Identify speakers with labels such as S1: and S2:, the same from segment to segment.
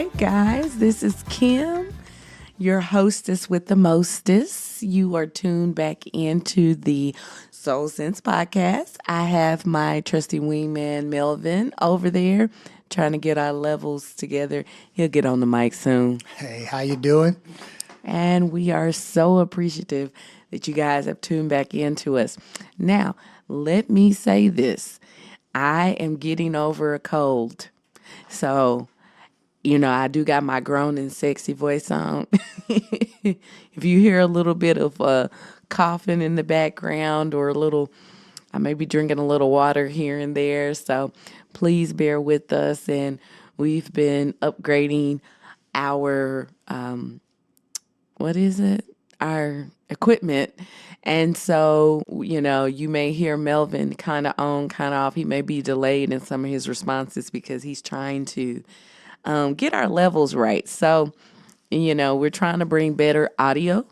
S1: Hey guys, this is Kim, your hostess with the mostest. You are tuned back into the SoulSense podcast. I have my trusty wingman Melvin over there trying to get our levels together. He'll get on the mic soon.
S2: Hey, how you doing?
S1: And we are so appreciative that you guys have tuned back into us. Now, let me say this. I am getting over a cold. So, I do got my grown and sexy voice on. If you hear a little bit of coughing in the background or I may be drinking a little water here and there. So please bear with us. And we've been upgrading our, our equipment. And so, you may hear Melvin kind of on, kind of off. He may be delayed in some of his responses because he's trying to get our levels right. So, we're trying to bring better audio,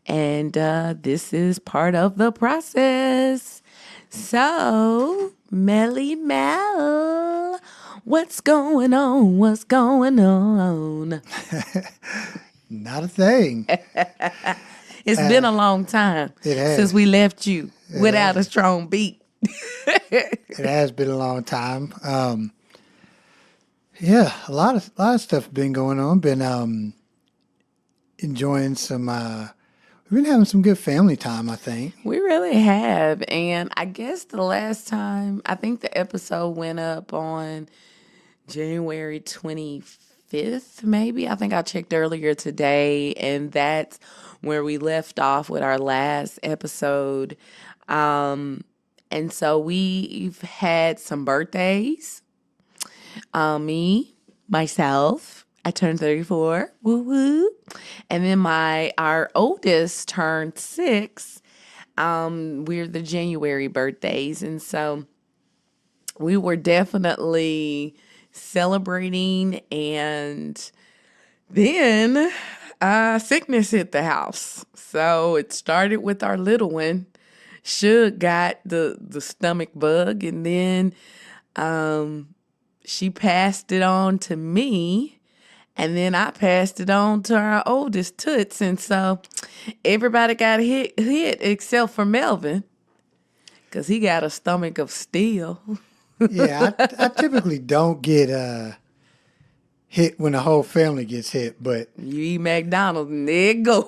S1: and this is part of the process. So, Melly Mel, what's going on? What's going on?
S2: Not a thing.
S1: It's been a long time since we left you without a strong beat.
S2: It has been a long time. Yeah, a lot of stuff been going on. Been enjoying some. We've been having some good family time, I think.
S1: We really have, and I guess the last time I think the episode went up on January 25th, maybe. I think I checked earlier today, and that's where we left off with our last episode. And so we've had some birthdays. Me, myself, I turned 34. Woo woo. And then our oldest turned 6. We're the January birthdays, and so we were definitely celebrating, and then sickness hit the house. So it started with our little one. Suge got the stomach bug, and then she passed it on to me, and then I passed it on to our oldest, Toots. And so everybody got hit except for Melvin, because he got a stomach of steel.
S2: Yeah, I typically don't get hit when the whole family gets hit, but
S1: You eat McDonald's and there it go.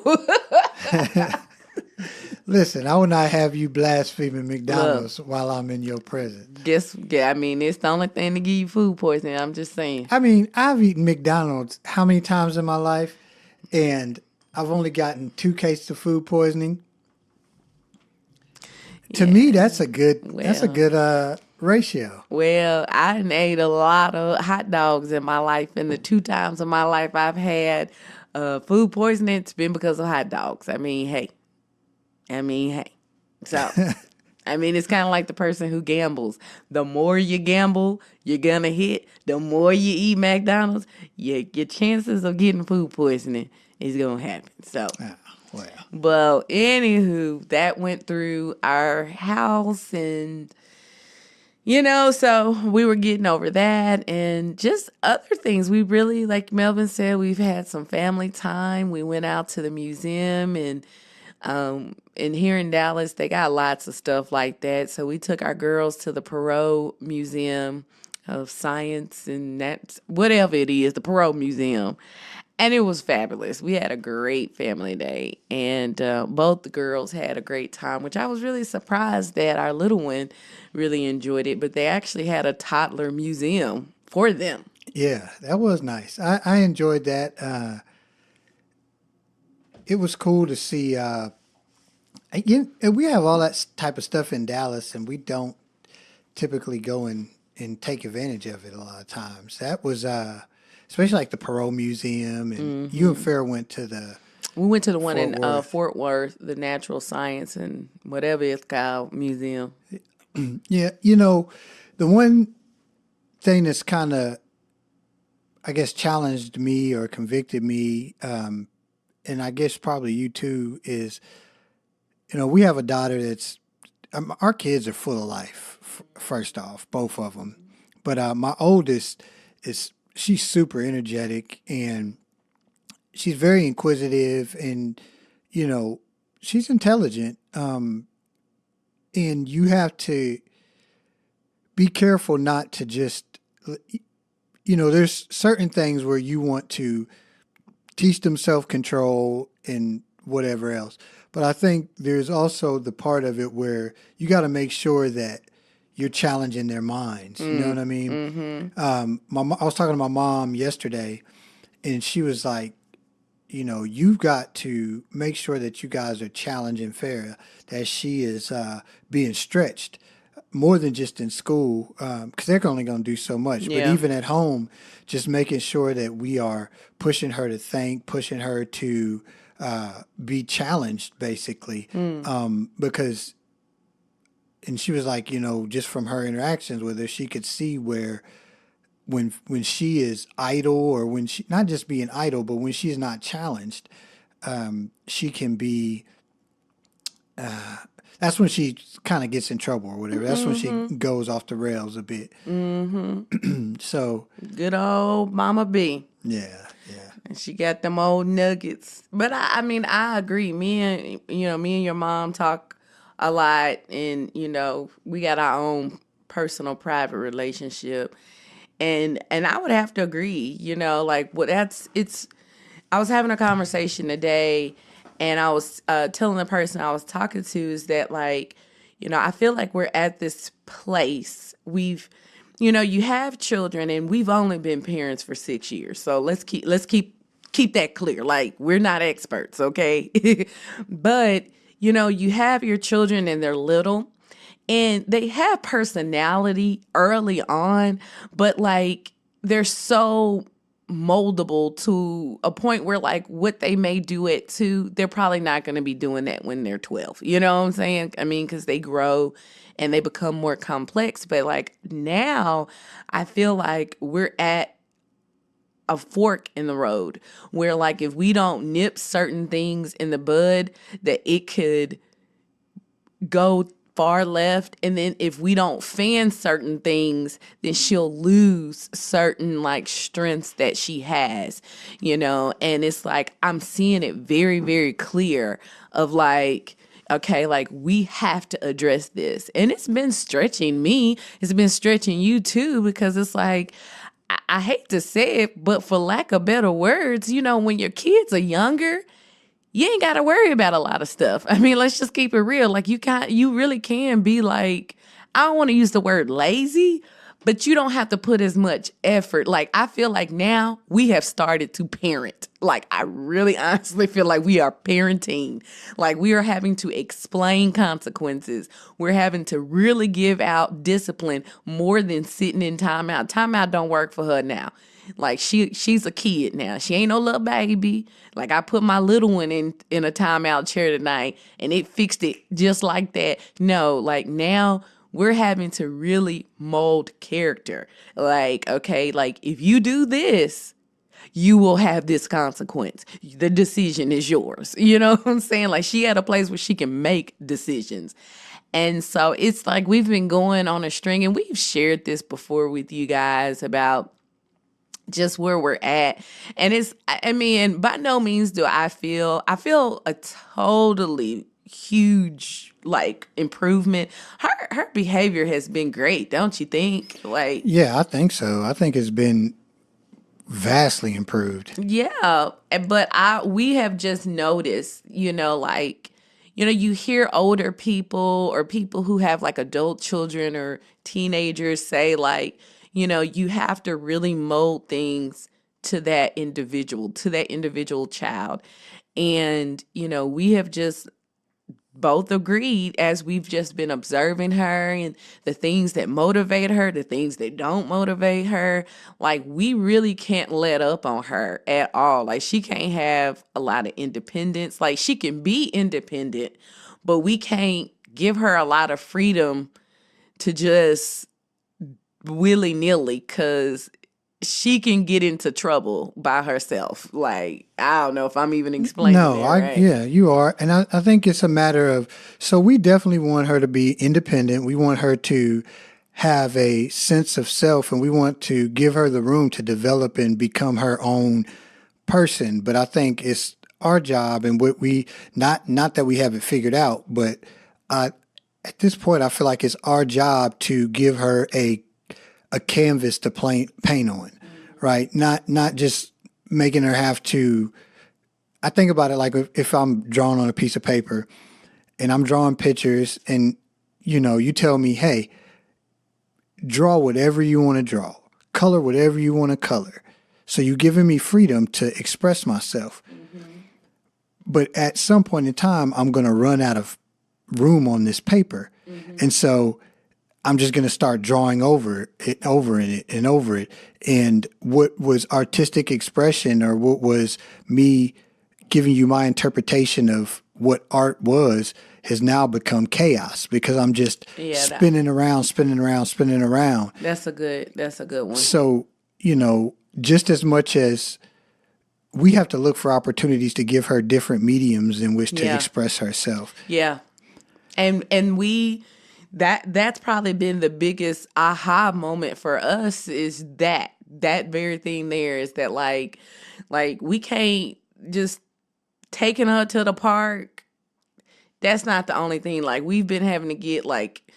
S2: listen, I will not have you blaspheming McDonald's while I'm in your presence.
S1: It's the only thing to give you food poisoning. I'm just saying.
S2: I mean, I've eaten McDonald's how many times in my life, and I've only gotten 2 cases of food poisoning. To me, that's a good ratio.
S1: Well, I done ate a lot of hot dogs in my life, and the 2 times in my life I've had food poisoning, it's been because of hot dogs. I mean, hey. So, it's kind of like the person who gambles. The more you gamble, you're going to hit. The more you eat McDonald's, your chances of getting food poisoning is going to happen. So, well, anywho, that went through our house, and, so we were getting over that and just other things. We really, like Melvin said, we've had some family time. We went out to the museum, and here in Dallas, they got lots of stuff like that. So we took our girls to the Perot Museum of Science, and that's whatever it is, the Perot Museum. And it was fabulous. We had a great family day, and both the girls had a great time, which I was really surprised that our little one really enjoyed it. But they actually had a toddler museum for them.
S2: Yeah, that was nice. I enjoyed that. It was cool to see. We have all that type of stuff in Dallas, and we don't typically go and take advantage of it a lot of times. That was, especially like the Perot Museum, and you and Farrah went to the.
S1: We went to the one in Fort Worth, the Natural Science and whatever it's called museum.
S2: Yeah, the one thing that's kind of, I guess, challenged me or convicted me, and I guess probably you too, is, we have a daughter that's, our kids are full of life, first off, both of them. But my oldest is she's super energetic, and she's very inquisitive, and you know, she's intelligent. And you have to be careful not to just, there's certain things where you want to teach them self control and whatever else. But I think there's also the part of it where you got to make sure that you're challenging their minds. You know what I mean? I was talking to my mom yesterday, and she was like, you've got to make sure that you guys are challenging Farah, that she is being stretched more than just in school, because they're only going to do so much. But
S1: Yeah.
S2: even at home, just making sure that we are pushing her to think, pushing her to be challenged, basically. Because, and she was like, just from her interactions with her, she could see where when she is idle, or when she, not just being idle, but when she's not challenged, she can be, that's when she kind of gets in trouble or whatever. That's when she goes off the rails a bit. So,
S1: Good old Mama B.
S2: yeah, yeah.
S1: And she got them old nuggets. But I mean, I agree. Me and your mom talk a lot, and we got our own personal private relationship. And I would have to agree, like what it's I was having a conversation today, and I was telling the person I was talking to is that, like, I feel like we're at this place. You have children, and we've only been parents for 6 years. So let's keep that clear. Like, we're not experts, okay? But, you have your children and they're little, and they have personality early on, but like they're so moldable to a point where, like, what they may do at 2, they're probably not going to be doing that when they're 12. You know what I'm saying? I mean, because they grow and they become more complex. But like now, I feel like we're at a fork in the road where, like, if we don't nip certain things in the bud, that it could go far left. And then if we don't fan certain things, then she'll lose certain, like, strengths that she has, and it's like I'm seeing it very, very clear of, like, okay, like, we have to address this. And it's been stretching me, it's been stretching you too, because it's like, I hate to say it, but for lack of better words, when your kids are younger, you ain't got to worry about a lot of stuff. I mean, let's just keep it real. Like, you really can be, like, I don't want to use the word lazy, but you don't have to put as much effort. Like, I feel like now we have started to parent. Like, I really honestly feel like we are parenting. Like, we are having to explain consequences. We're having to really give out discipline more than sitting in timeout. Timeout don't work for her now. Like, she's a kid now. She ain't no little baby. Like, I put my little one in a timeout chair tonight, and it fixed it just like that. No, like, now we're having to really mold character. Like, okay, like, if you do this, you will have this consequence. The decision is yours. You know what I'm saying? Like, she at a place where she can make decisions. And so it's like we've been going on a string, and we've shared this before with you guys about just where we're at. And I mean, by no means do I feel a totally huge, like, improvement. Her behavior has been great, don't you think? Like,
S2: Yeah, I think so. I think it's been vastly improved.
S1: yeah, but we have just noticed, like, you hear older people or people who have, like, adult children or teenagers say, like, you have to really mold things to that individual child. And, we have just both agreed, as we've just been observing her and the things that motivate her, the things that don't motivate her. Like, we really can't let up on her at all. Like, she can't have a lot of independence. Like, she can be independent, but we can't give her a lot of freedom to just willy-nilly, because she can get into trouble by herself. Like, I don't know if I'm even explaining
S2: No,
S1: that right.
S2: yeah, you are. And I think it's a matter of, so we definitely want her to be independent. We want her to have a sense of self, and we want to give her the room to develop and become her own person. But I think it's our job, and what we not that we have it figured out, but at this point, I feel like it's our job to give her a canvas to paint on, right? Not just making her have to. I think about it like if I'm drawing on a piece of paper and I'm drawing pictures, and you tell me, hey, draw whatever you want to draw, color whatever you want to color. So you're giving me freedom to express myself. But at some point in time, I'm going to run out of room on this paper. And so I'm just going to start drawing over it. And what was artistic expression, or what was me giving you my interpretation of what art was, has now become chaos, because I'm just spinning around.
S1: That's a good one.
S2: So, just as much as we have to look for opportunities to give her different mediums in which to express herself.
S1: Yeah. And that's probably been the biggest aha moment for us, is that very thing there, is that like we can't just taking her to the park. That's not the only thing. Like, we've been having to get like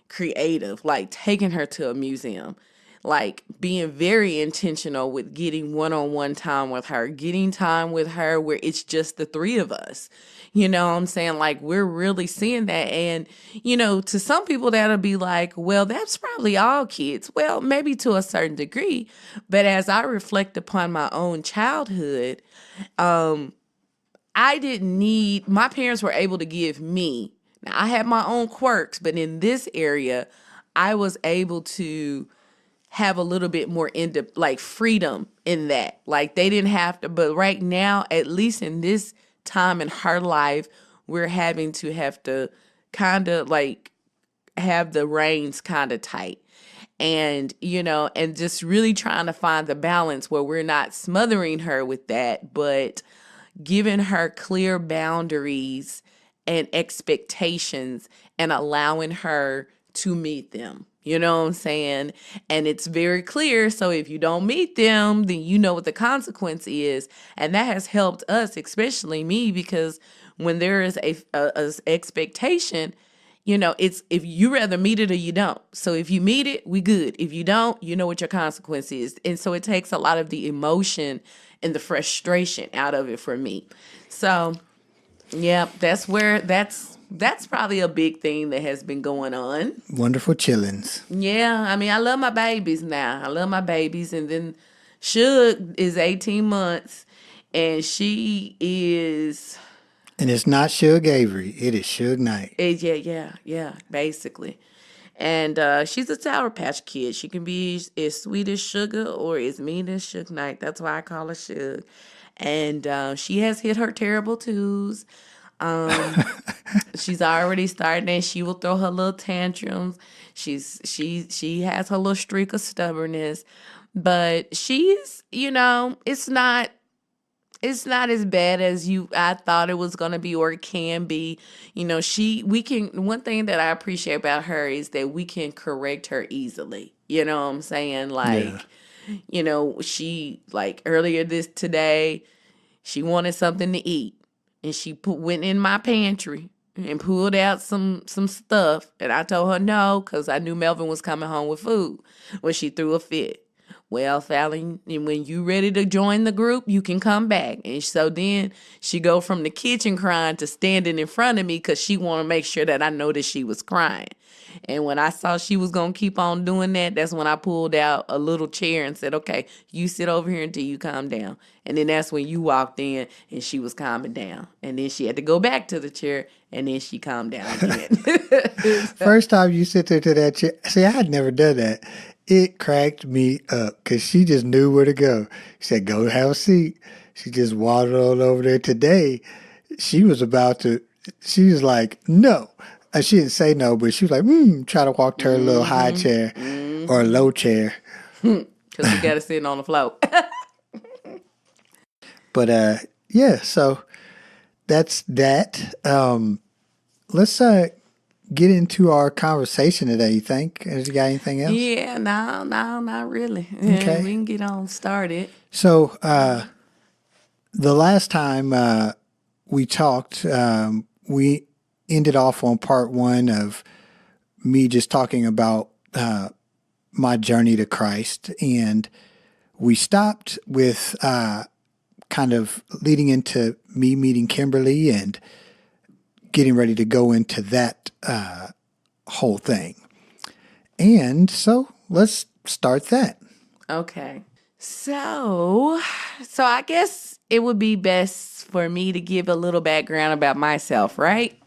S1: creative, like taking her to a museum, like being very intentional with getting one-on-one time with her, getting time with her where it's just the three of us. You know what I'm saying? Like, we're really seeing that. And, to some people that'll be like, well, that's probably all kids. Well, maybe to a certain degree. But as I reflect upon my own childhood, my parents were able to give me, now I had my own quirks, but in this area, I was able to have a little bit more freedom in that. Like, they didn't have to, but right now, at least in this time in her life, we're having to have to kind of like have the reins kind of tight. And, and just really trying to find the balance where we're not smothering her with that, but giving her clear boundaries and expectations and allowing her to meet them. You know what I'm saying? And it's very clear. So if you don't meet them, then you know what the consequence is. And that has helped us, especially me, because when there is a expectation, it's if you rather meet it or you don't. So if you meet it, we good. If you don't, you know what your consequence is. And so it takes a lot of the emotion and the frustration out of it for me. So, yeah, that's probably a big thing that has been going on.
S2: Wonderful chillings.
S1: Yeah, I mean, I love my babies now. I love my babies. And then Suge is 18 months, and she is...
S2: And it's not Suge Avery. It is Suge Knight.
S1: Yeah, basically. And she's a Sour Patch Kid. She can be as sweet as sugar or as mean as Suge Knight. That's why I call her Suge. And she has hit her terrible twos. She's already starting, and she will throw her little tantrums. She has her little streak of stubbornness, but she's, it's not as bad as I thought it was going to be, or it can be. One thing that I appreciate about her is that we can correct her easily. You know what I'm saying? Like, she, like, earlier today, she wanted something to eat, and she went in my pantry and pulled out some stuff, and I told her no, because I knew Melvin was coming home with food. Well, she threw a fit. Well, Fallon, when you ready to join the group, you can come back. And so then she go from the kitchen crying to standing in front of me because she want to make sure that I noticed she was crying. And when I saw she was going to keep on doing that, that's when I pulled out a little chair and said, okay, you sit over here until you calm down. And then that's when you walked in and she was calming down. And then she had to go back to the chair, and then she calmed down again.
S2: First time you sit there to that chair. See, I had never done that. It cracked me up because she just knew where to go. She said, go have a seat. She just waddled on over there. Today, she was like, no. And she didn't say no, but she was like, try to walk to her little high chair or low chair.
S1: Because we got to sit on the floor.
S2: But, so that's that. Let's get into our conversation today, you think? Has you got anything else?
S1: Yeah, no, not really. Yeah, we
S2: Okay.
S1: can get on started.
S2: So, the last time we talked, we ended off on part one of me just talking about my journey to Christ. And we stopped with kind of leading into me meeting Kimberly and getting ready to go into that whole thing. And so let's start that.
S1: Okay. So I guess it would be best for me to give a little background about myself, right?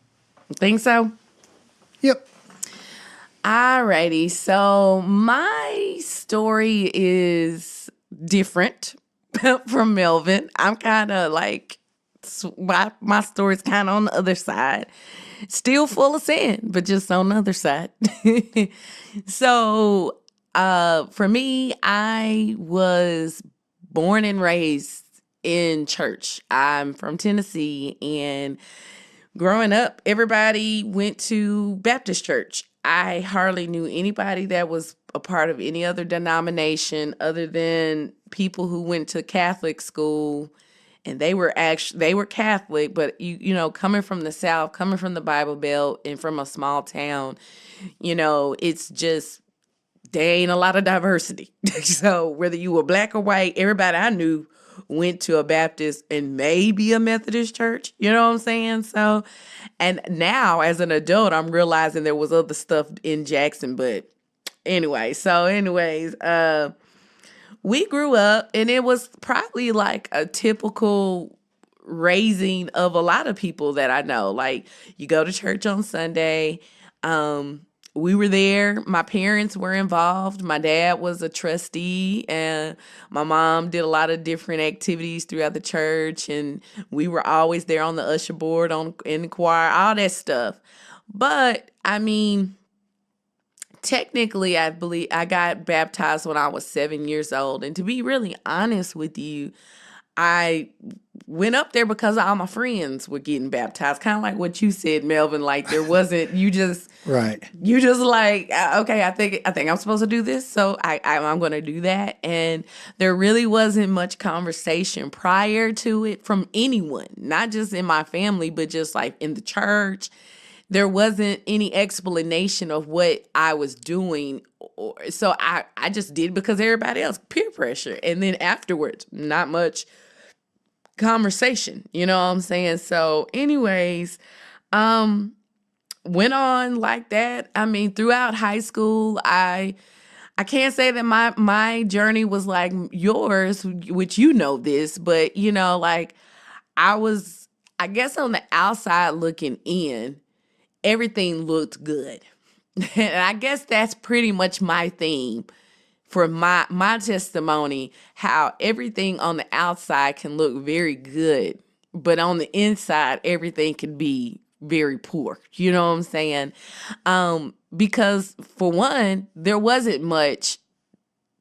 S1: Think so?
S2: Yep.
S1: Alrighty. So my story is different from Melvin. I'm kind of like my story's kind of on the other side. Still full of sin, but just on the other side. So, for me, I was born and raised in church. I'm from Tennessee, and growing up, everybody went to Baptist church. I hardly knew anybody that was a part of any other denomination other than people who went to Catholic school, and they were Catholic, but you know, coming from the South, coming from the Bible Belt and from a small town, you know, it's just there ain't a lot of diversity. So whether you were black or white, everybody I knew went to a Baptist and maybe a Methodist church. You know what I'm saying? So, and now as an adult, I'm realizing there was other stuff in Jackson. But anyways, we grew up and it was probably like a typical raising of a lot of people that I know. Like you go to church on Sunday. We were there. My parents were involved. My dad was a trustee, and my mom did a lot of different activities throughout the church. And we were always there on the usher board, in the choir, all that stuff. But I mean, technically, I believe I got baptized when I was 7 years old. And to be really honest with you, I went up there because all my friends were getting baptized. Kind of like what you said, Melvin. Like there wasn't
S2: Right.
S1: you just like okay. I think I'm supposed to do this, so I'm going to do that. And there really wasn't much conversation prior to it from anyone, not just in my family, but just like in the church. There wasn't any explanation of what I was doing. So I just did because everybody else, peer pressure. And then afterwards, not much conversation. You know what I'm saying? So anyways, went on like that. I mean, throughout high school, I can't say that my journey was like yours, which you know this, but you know, like I was, I guess on the outside looking in, everything looked good. And I guess that's pretty much my theme for my testimony, how everything on the outside can look very good, but on the inside everything can be very poor. You know what I'm saying? Because for one, there wasn't much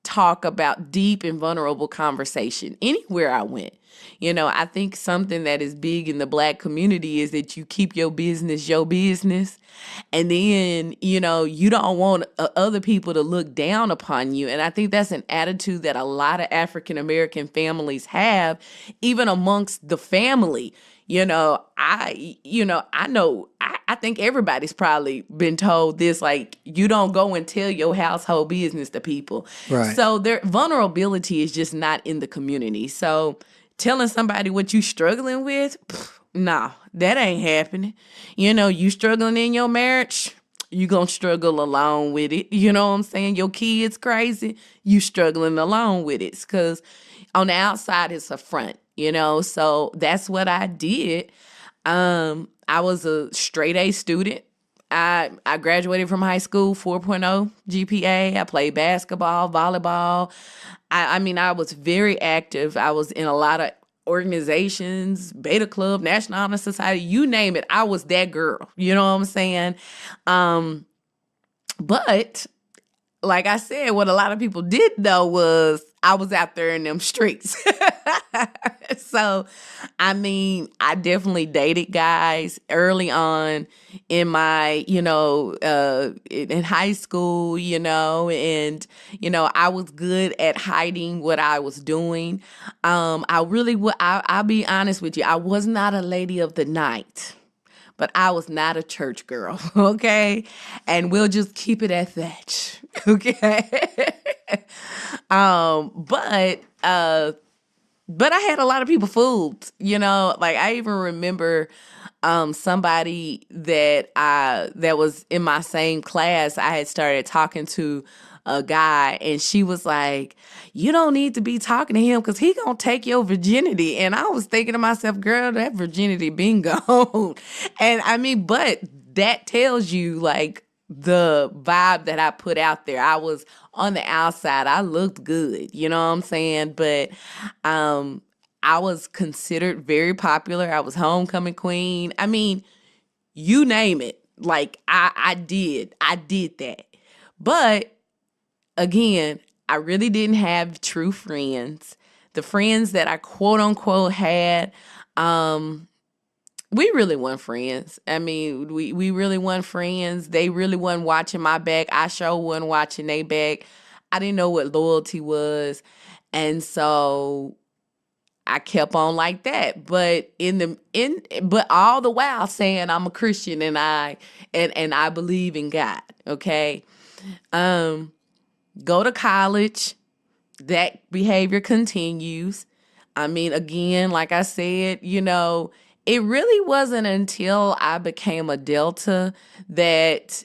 S1: talk about deep and vulnerable conversation anywhere I went. You know, I think something that is big in the Black community is that you keep your business. And then, you know, you don't want other people to look down upon you. And I think that's an attitude that a lot of African American families have, even amongst the family. I think everybody's probably been told this, like, you don't go and tell your household business to people.
S2: Right.
S1: So their vulnerability is just not in the community. So telling somebody what you struggling with, nah, that ain't happening. You know, you struggling in your marriage, you gonna struggle along with it. You know what I'm saying? Your kids crazy, you struggling along with it. Because on the outside, it's a front, you know? So that's what I did. I was a straight A student. I graduated from high school, 4.0 GPA. I played basketball, volleyball. I mean, I was very active. I was in a lot of organizations, Beta Club, National Honor Society, you name it. I was that girl. You know what I'm saying? But like I said, what a lot of people did know was I was out there in them streets. So, I mean, I definitely dated guys early on in my, in high school, and, I was good at hiding what I was doing. I really would, I'll be honest with you, I was not a lady of the night. But I was not a church girl, okay? And we'll just keep it at that, okay? um, but uh, but I had a lot of people fooled, Like I even remember somebody that was in my same class. I had started talking to a guy, and she was like, "You don't need to be talking to him because he gonna take your virginity." And I was thinking to myself, "Girl, that virginity been gone." And I mean, but that tells you like the vibe that I put out there. I was on the outside. I looked good, you know what I'm saying? But I was considered very popular. I was homecoming queen. I mean, you name it. Like I did that. But again, I really didn't have true friends. The friends that I quote unquote had, we really weren't friends. I mean, we really weren't friends. They really wasn't watching my back. I sure wasn't watching their back. I didn't know what loyalty was. And so I kept on like that. But but all the while saying I'm a Christian and I believe in God. Okay. Go to college. That behavior continues. I mean, again, like I said, it really wasn't until I became a Delta that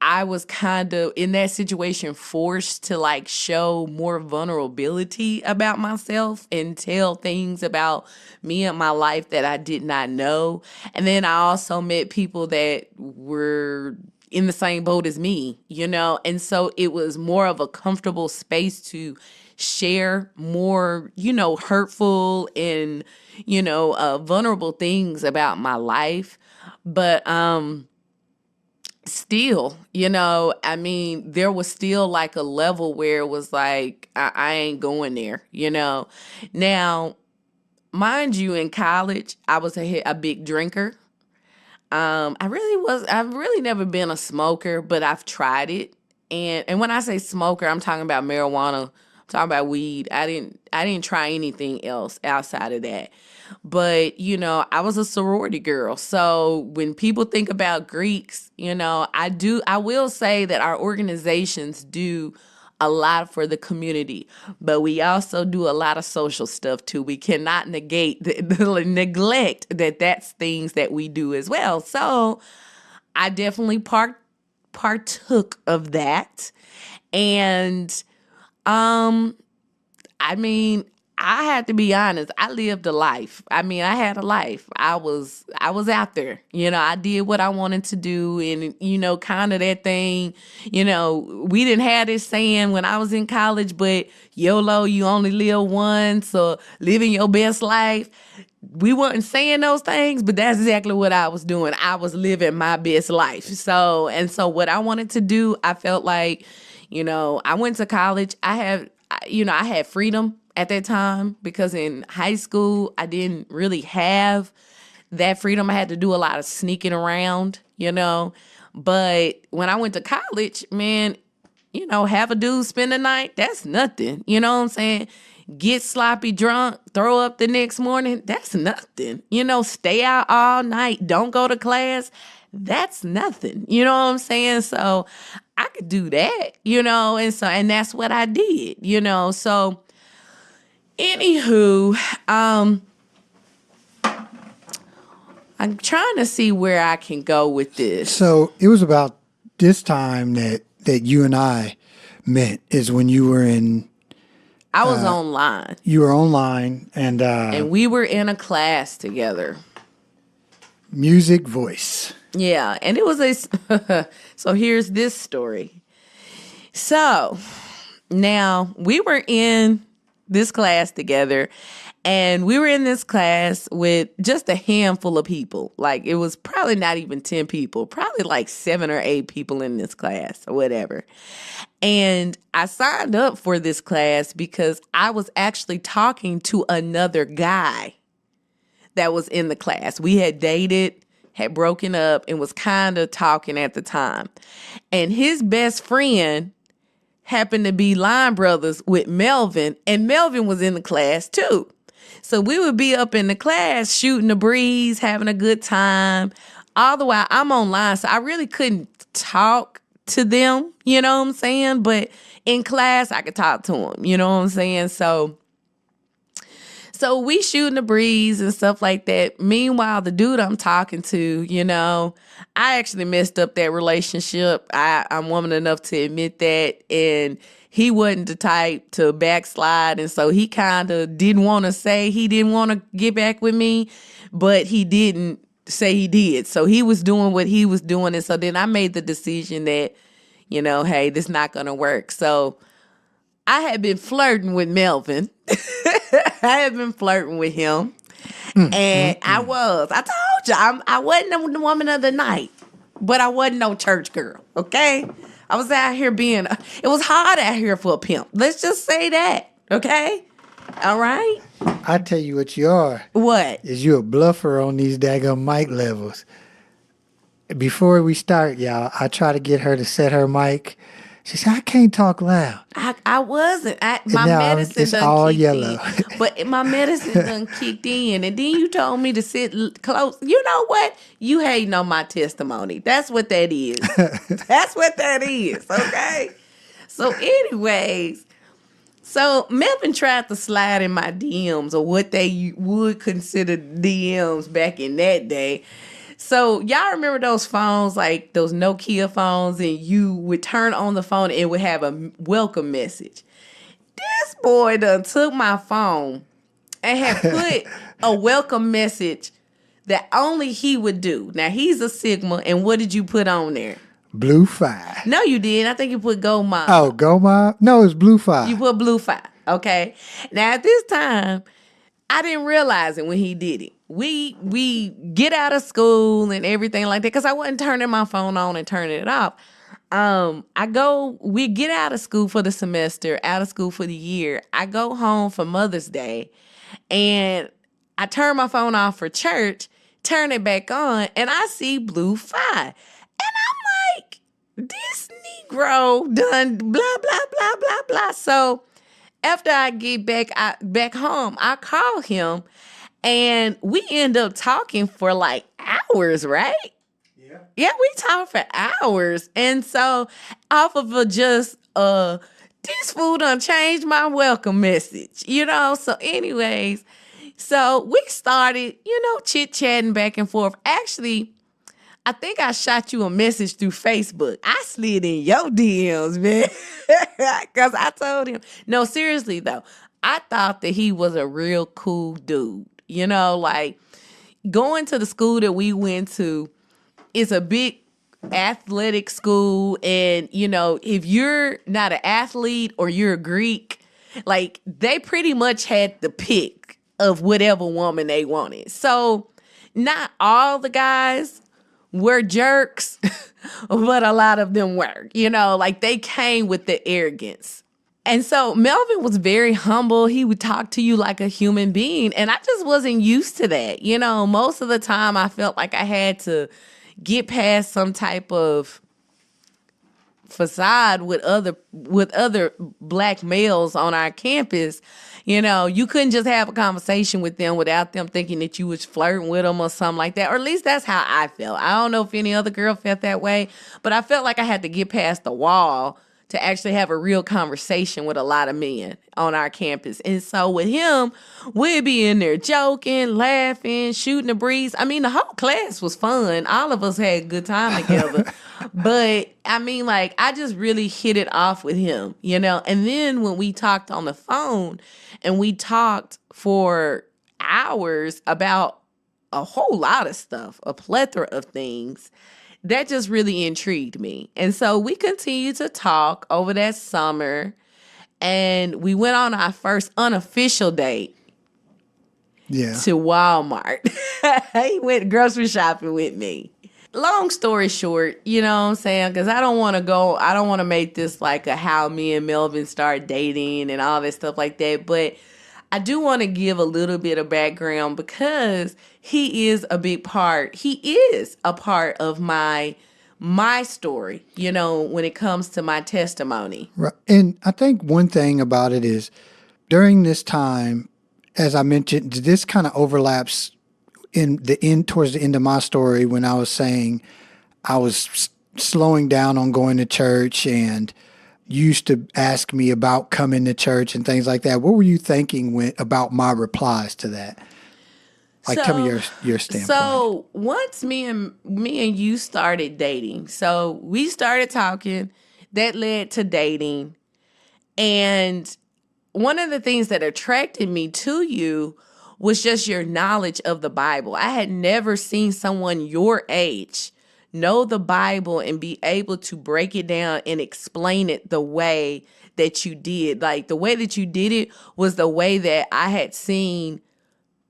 S1: I was kind of in that situation forced to like show more vulnerability about myself and tell things about me and my life that I did not know. And then I also met people that were in the same boat as me, and so it was more of a comfortable space to share more, hurtful and, vulnerable things about my life. But, still, I mean, there was still like a level where it was like, I ain't going there, Now, mind you, in college, I was a big drinker. I've really never been a smoker, but I've tried it. And when I say smoker, I'm talking about marijuana, I'm talking about weed. I didn't try anything else outside of that. But, I was a sorority girl. So when people think about Greeks, I will say that our organizations do a lot for the community, but we also do a lot of social stuff too. We cannot negate the neglect that's things that we do as well. So I definitely partook of that. And I mean, I had to be honest. I lived a life. I mean, I had a life. I was out there. I did what I wanted to do, and kind of that thing. We didn't have this saying when I was in college, but YOLO, you only live once, or living your best life. We weren't saying those things, but that's exactly what I was doing. I was living my best life. So what I wanted to do, I felt like, I went to college. I had freedom at that time because in high school, I didn't really have that freedom. I had to do a lot of sneaking around, But when I went to college, man, have a dude spend the night, that's nothing. You know what I'm saying? Get sloppy drunk, throw up the next morning, that's nothing. Stay out all night, don't go to class, that's nothing. You know what I'm saying? So I could do that, and that's what I did, So anywho, I'm trying to see where I can go with this.
S2: So it was about this time that you and I met, is when you were in.
S1: I was online.
S2: You were online, and
S1: we were in a class together.
S2: Music voice.
S1: Yeah, and it was so here's this story. So now we were in this class together, And we were in this class with just a handful of people. Like, it was probably not even 10 people, probably like 7 or 8 people in this class or whatever. And I signed up for this class because I was actually talking to another guy that was in the class. We had dated, had broken up, and was kind of talking at the time. And his best friend happened to be line brothers with Melvin, and Melvin was in the class too. So we would be up in the class shooting the breeze, having a good time. All the while I'm online, so I really couldn't talk to them, you know what I'm saying? But in class, I could talk to them, you know what I'm saying? So we shooting the breeze and stuff like that. Meanwhile, the dude I'm talking to, you know, I actually messed up that relationship. I'm woman enough to admit that. And he wasn't the type to backslide. And so he kind of didn't want to say he didn't want to get back with me, but he didn't say he did. So he was doing what he was doing. And so then I made the decision that, you know, hey, this not going to work. So I had been flirting with Melvin. I had been flirting with him. And I told you, I wasn't the woman of the night, but I wasn't no church girl, okay? I was out here it was hard out here for a pimp. Let's just say that, okay? All right?
S2: I tell you what you are.
S1: What?
S2: Is you a bluffer on these daggone mic levels. Before we start, y'all, I try to get her to set her mic. She said, I can't talk loud.
S1: I wasn't. My
S2: now
S1: medicine
S2: it's
S1: done
S2: all
S1: kicked
S2: yellow.
S1: in. But my medicine done kicked in. And then you told me to sit close. You know what? You hating on my testimony. That's what that is. That's what that is, okay? So anyways, so Melvin tried to slide in my DMs, or what they would consider DMs back in that day. So y'all remember those phones, like those Nokia phones, and you would turn on the phone and it would have a welcome message. This boy done took my phone and had put a welcome message that only he would do. Now, he's a Sigma, and what did you put on there?
S2: Blue 5.
S1: No, you didn't. I think you put Go Mom.
S2: Oh, Go Mom? No, it's Blue 5.
S1: You put Blue 5, okay? Now, at this time, I didn't realize it when he did it. We get out of school and everything like that, because I wasn't turning my phone on and turning it off. We get out of school for the semester, out of school for the year. I go home for Mother's Day, and I turn my phone off for church, turn it back on, and I see Blue 5. And I'm like, this Negro done blah, blah, blah, blah, blah. So after I get back home, I call him, and we end up talking for like hours, right? Yeah, we talked for hours. And so off of this fool done changed my welcome message, you know? So anyways, so we started, chit-chatting back and forth. Actually, I think I shot you a message through Facebook. I slid in your DMs, man. Because I told him. No, seriously, though. I thought that he was a real cool dude. Like going to the school that we went to is a big athletic school. And, if you're not an athlete or you're a Greek, like they pretty much had the pick of whatever woman they wanted. So not all the guys were jerks, but a lot of them were, like they came with the arrogance. And so Melvin was very humble. He would talk to you like a human being. And I just wasn't used to that. Most of the time I felt like I had to get past some type of facade with other black males on our campus. You couldn't just have a conversation with them without them thinking that you was flirting with them or something like that. Or at least that's how I felt. I don't know if any other girl felt that way, but I felt like I had to get past the wall to actually have a real conversation with a lot of men on our campus. And so with him, we'd be in there joking, laughing, shooting the breeze. I mean, the whole class was fun. All of us had a good time together. But I mean, like, I just really hit it off with him, And then when we talked on the phone and we talked for hours about a whole lot of stuff, a plethora of things, that just really intrigued me. And so we continued to talk over that summer, and we went on our first unofficial date
S2: Yeah.
S1: to Walmart. He went grocery shopping with me. Long story short, you know what I'm saying? Because I don't want to make this like a how me and Melvin start dating and all that stuff like that. But I do want to give a little bit of background because he is a part of my story, you know, when it comes to my testimony.
S2: Right. And I think one thing about it is during this time, as I mentioned, this kind of overlaps towards the end of my story when I was saying I was slowing down on going to church and used to ask me about coming to church and things like that. What were you thinking about my replies to that? Like, tell me your standpoint.
S1: So once me and you started dating, so we started talking, that led to dating, and one of the things that attracted me to you was just your knowledge of the Bible. I had never seen someone your age know the Bible and be able to break it down and explain it the way that you did. Like, the way that you did it was the way that I had seen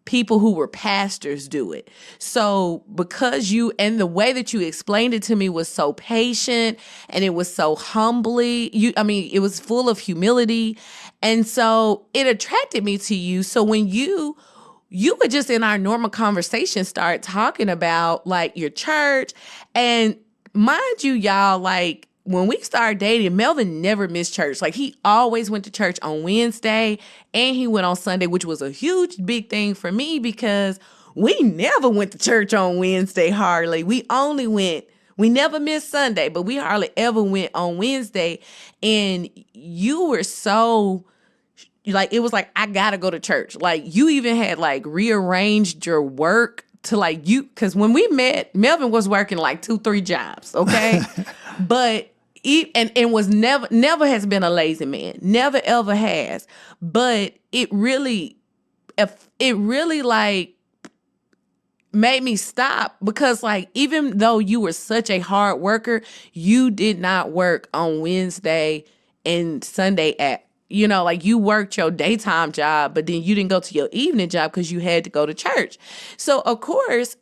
S1: people who were pastors do it. So because the way that you explained it to me was so patient and it was so it was full of humility. And so it attracted me to you. So when you would just in our normal conversation start talking about like your church, and mind you, y'all, like, when we started dating, Melvin never missed church. Like, he always went to church on Wednesday and he went on Sunday, which was a huge, big thing for me because we never went to church on Wednesday hardly. We never missed Sunday, but we hardly ever went on Wednesday. And you were so, like, it was like, I gotta go to church. Like, you even had like rearranged your work to like because when we met, Melvin was working like 2-3 jobs, okay? But and was never has been a lazy man, never ever has. But it really like made me stop because, like, even though you were such a hard worker, you did not work on Wednesday and Sunday like, you worked your daytime job, but then you didn't go to your evening job because you had to go to church. So of course,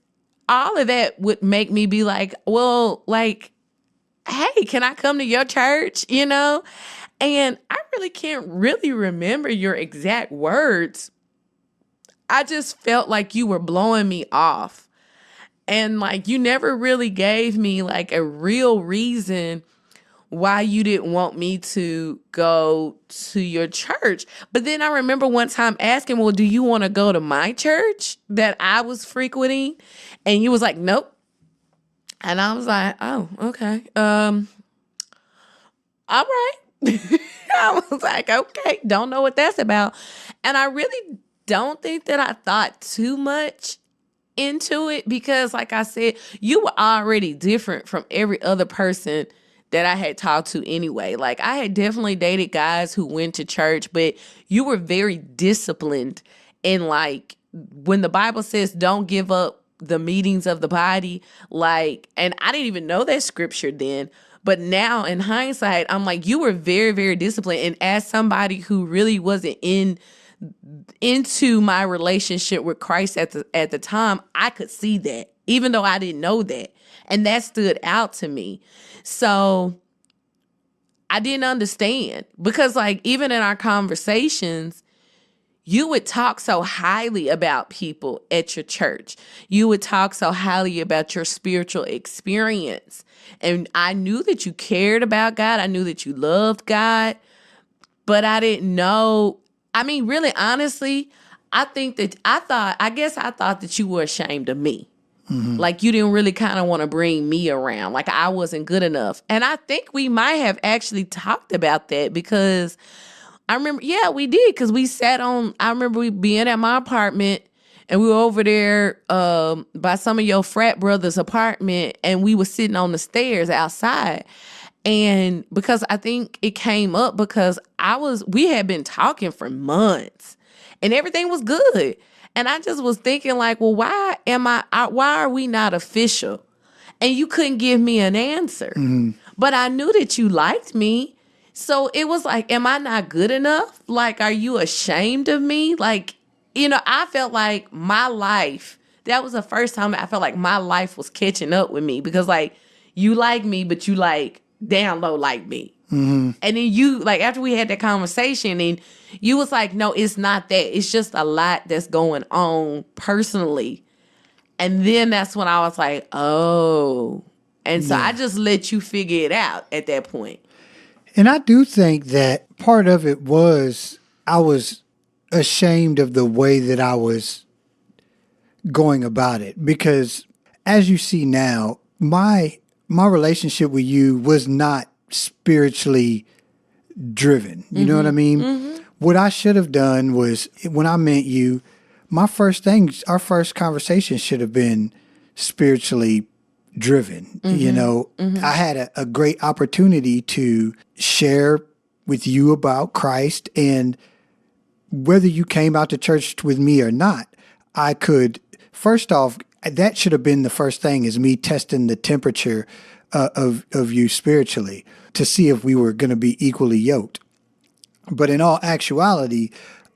S1: all of that would make me be like, well, like, hey, can I come to your church? You know? And I really can't really remember your exact words. I just felt like you were blowing me off. And like, you never really gave me like a real reason why you didn't want me to go to your church. But then I remember one time asking, well, do you want to go to my church that I was frequenting? And you was like, nope. And I was like, oh, okay. All right. I was like, okay, don't know what that's about. And I really don't think that I thought too much into it because, like I said, you were already different from every other person that I had talked to anyway. Like, I had definitely dated guys who went to church, but you were very disciplined. And like, when the Bible says don't give up the meetings of the body, like, and I didn't even know that scripture then, but now in hindsight, I'm like, you were very, very disciplined. And as somebody who really wasn't into my relationship with Christ at the time, I could see that, even though I didn't know that. And that stood out to me. So I didn't understand because, like, even in our conversations, you would talk so highly about people at your church. You would talk so highly about your spiritual experience. And I knew that you cared about God. I knew that you loved God. But I didn't know. I mean, really, honestly, I guess I thought that you were ashamed of me. Mm-hmm. Like, you didn't really kind of want to bring me around. Like, I wasn't good enough. And I think we might have actually talked about that because I remember, yeah, we did, because I remember we being at my apartment and we were over there by some of your frat brothers' apartment, and we were sitting on the stairs outside. And because I think it came up because we had been talking for months and everything was good. And I just was thinking like, well, why are we not official? And you couldn't give me an answer. Mm-hmm. But I knew that you liked me. So it was like, am I not good enough? Like, are you ashamed of me? Like, I felt like my life, that was the first time I felt like my life was catching up with me, because like you like me, but you like down low like me. And then you, like, after we had that conversation, and you was like, no, it's not that. It's just a lot that's going on personally. And then that's when I was like, oh. And so I
S2: Yeah.
S1: just let you figure it out at that point.
S2: And I do think that part of it was I was ashamed of the way that I was going about it, because as you see now, my relationship with you was not spiritually driven. You know what I mean? What I should have done was, when I met you, our first conversation should have been spiritually driven. I had a great opportunity to share with you about Christ, and whether you came out to church with me or not, I could, first off, that should have been the first thing, is me testing the temperature of you spiritually, to see if we were going to be equally yoked. But in all actuality,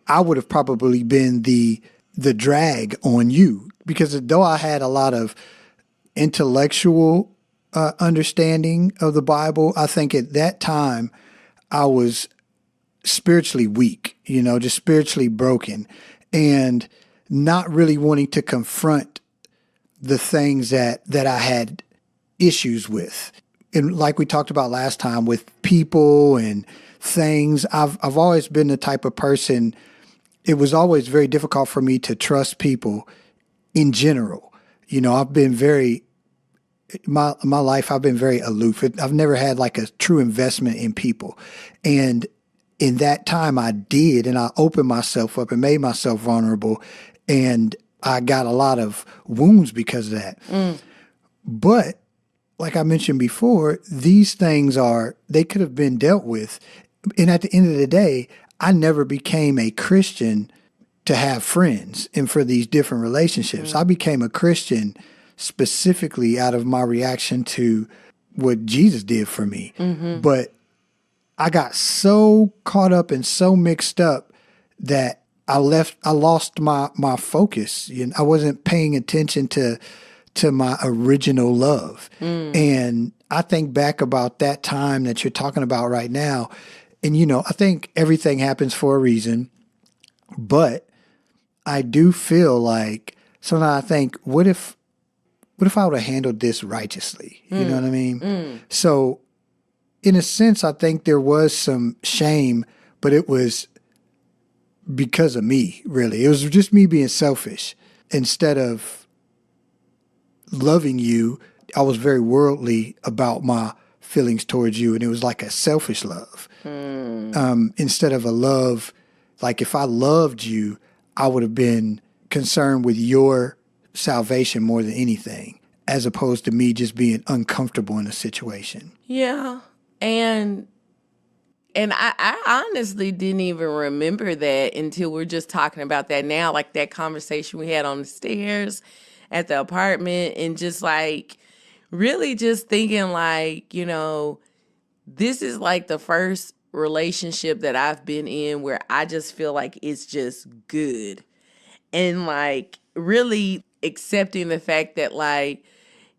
S2: I would have probably been the drag on you, because though I had a lot of intellectual understanding of the Bible, I think at that time I was spiritually weak, just spiritually broken, and not really wanting to confront the things that I had issues with. And like we talked about last time, with people and things, I've always been the type of person, it was always very difficult for me to trust people in general. I've been my life, I've been very aloof. I've never had like a true investment in people. And in that time I did, and I opened myself up and made myself vulnerable, and I got a lot of wounds because of that. But like I mentioned before, these things they could have been dealt with. And at the end of the day, I never became a Christian to have friends and for these different relationships. I became a Christian specifically out of my reaction to what Jesus did for me. But I got so caught up and so mixed up that I lost my focus. I wasn't paying attention to my original love. And I think back about that time that you're talking about right now, and I think everything happens for a reason, but I do feel like sometimes I think, what if I would have handled this righteously? You know what I mean? So in a sense, I think there was some shame, but it was because of me, really. It was just me being selfish. Instead of loving you, I was very worldly about my feelings towards you, and it was like a selfish love. Instead of a love, like if I loved you, I would have been concerned with your salvation more than anything, as opposed to me just being uncomfortable in a situation.
S1: Yeah. And I honestly didn't even remember that until we're just talking about that now, like that conversation we had on the stairs at the apartment, and just like really just thinking like, this is like the first relationship that I've been in where I just feel like it's just good. And like really accepting the fact that like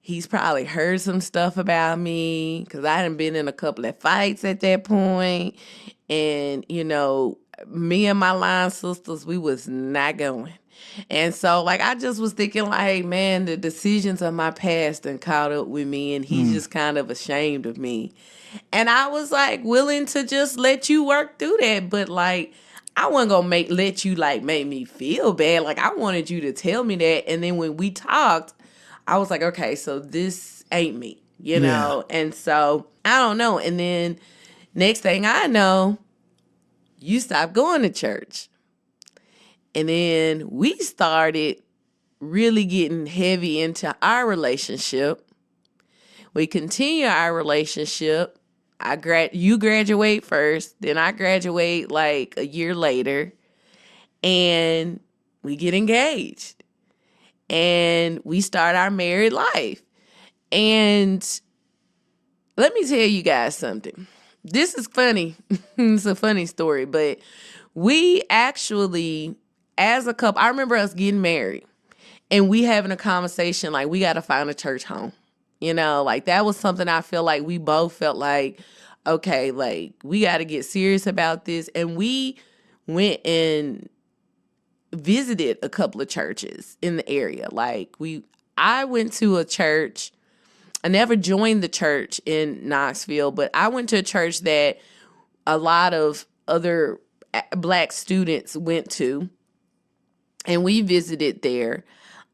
S1: he's probably heard some stuff about me, because I hadn't been in a couple of fights at that point. And, me and my line sisters, we was not going. And so, like, I just was thinking, like, man, the decisions of my past and caught up with me, and he's just kind of ashamed of me. And I was, like, willing to just let you work through that. But, like, I wasn't going to let you, like, make me feel bad. Like, I wanted you to tell me that. And then when we talked, I was like, okay, so this ain't me,
S2: Yeah.
S1: And so, I don't know. And then next thing I know, you stopped going to church. And then we started really getting heavy into our relationship. We continue our relationship. You graduate first, then I graduate like a year later, and we get engaged. And we start our married life. And let me tell you guys something. This is funny. It's a funny story, but we actually, as a couple, I remember us getting married and we having a conversation like we got to find a church home. Like that was something I feel like we both felt like, okay, like we got to get serious about this. And we went and visited a couple of churches in the area. Like I went to a church. I never joined the church in Knoxville, but I went to a church that a lot of other Black students went to, and we visited there.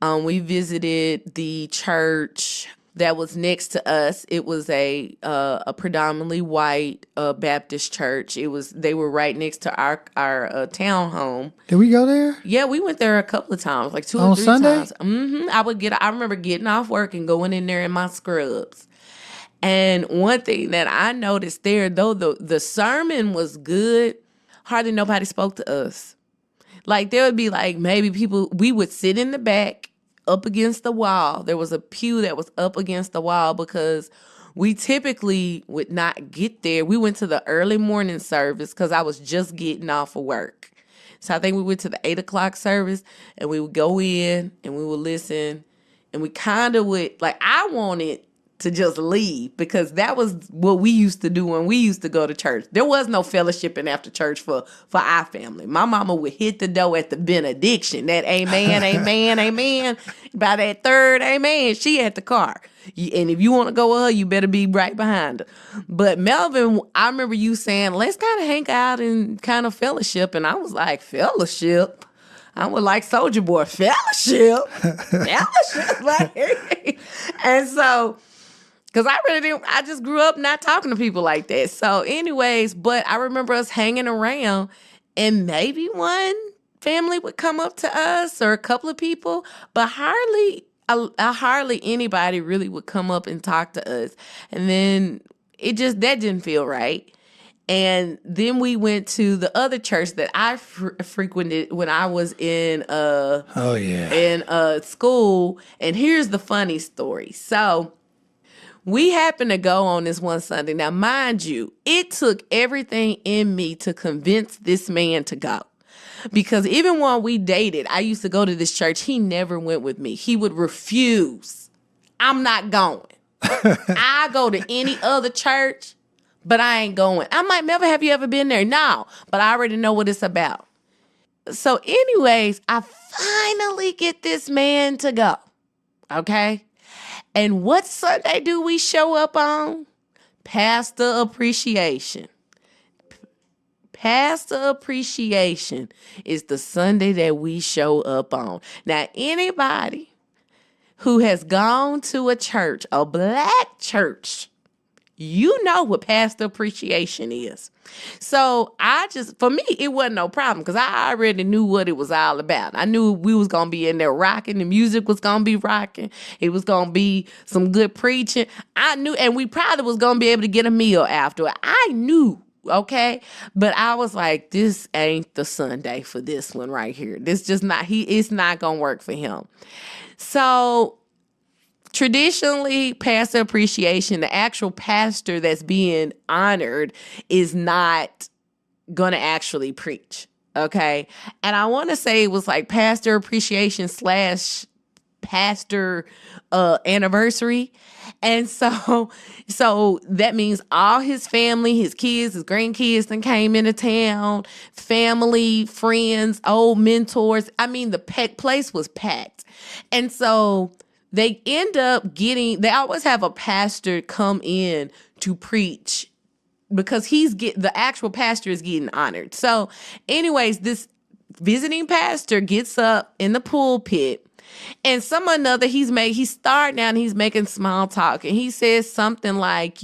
S1: We visited the church that was next to us. It was a predominantly white Baptist church. They were right next to our townhome.
S2: Did we go there?
S1: Yeah, we went there a couple of times, like 2
S2: On
S1: or 3
S2: Sunday?
S1: times. I remember getting off work and going in there in my scrubs. And one thing that I noticed there, though the sermon was good, hardly nobody spoke to us. Like there would be like maybe people, we would sit in the back up against the wall. There was a pew that was up against the wall because we typically would not get there. We went to the early morning service because I was just getting off of work. So I think we went to the 8 o'clock service and we would go in and we would listen. And we kind of would, like, I wanted to just leave because that was what we used to do when we used to go to church. There was no fellowshipping after church for our family. My mama would hit the door at the benediction, that amen, amen, amen. By that third amen, she at the car. And if you want to go with her, you better be right behind her. But Melvin, I remember you saying, let's kind of hang out and kind of fellowship. And I was like, fellowship? I was like Soulja Boy, fellowship? Fellowship? Like, and so, because I just grew up not talking to people like that. So anyways, but I remember us hanging around and maybe one family would come up to us or a couple of people, but hardly anybody really would come up and talk to us. And then that didn't feel right. And then we went to the other church that I frequented when I was in school. And here's the funny story. So we happened to go on this one Sunday. Now, mind you, it took everything in me to convince this man to go. Because even when we dated, I used to go to this church. He never went with me. He would refuse. I'm not going. I go to any other church, but I ain't going. I'm like, Melvin, have you ever been there? No, but I already know what it's about. So anyways, I finally get this man to go. Okay? And what Sunday do we show up on? Pastor Appreciation. Pastor Appreciation is the Sunday that we show up on. Now, anybody who has gone to a church, a Black church, you know what Pastor Appreciation is. So for me, it wasn't no problem because I already knew what it was all about. I knew we was going to be in there rocking. The music was going to be rocking. It was going to be some good preaching. I knew, and we probably was going to be able to get a meal after it. I knew, okay? But I was like, this ain't the Sunday for this one right here. This just not, it's not going to work for him. So traditionally, pastor appreciation, the actual pastor that's being honored is not going to actually preach, okay? And I want to say it was like pastor appreciation / pastor anniversary. And so that means all his family, his kids, his grandkids then came into town, family, friends, old mentors. I mean, the place was packed. And so they always have a pastor come in to preach because the actual pastor is getting honored. So anyways, this visiting pastor gets up in the pulpit and he's starting out and he's making small talk. And he says something like,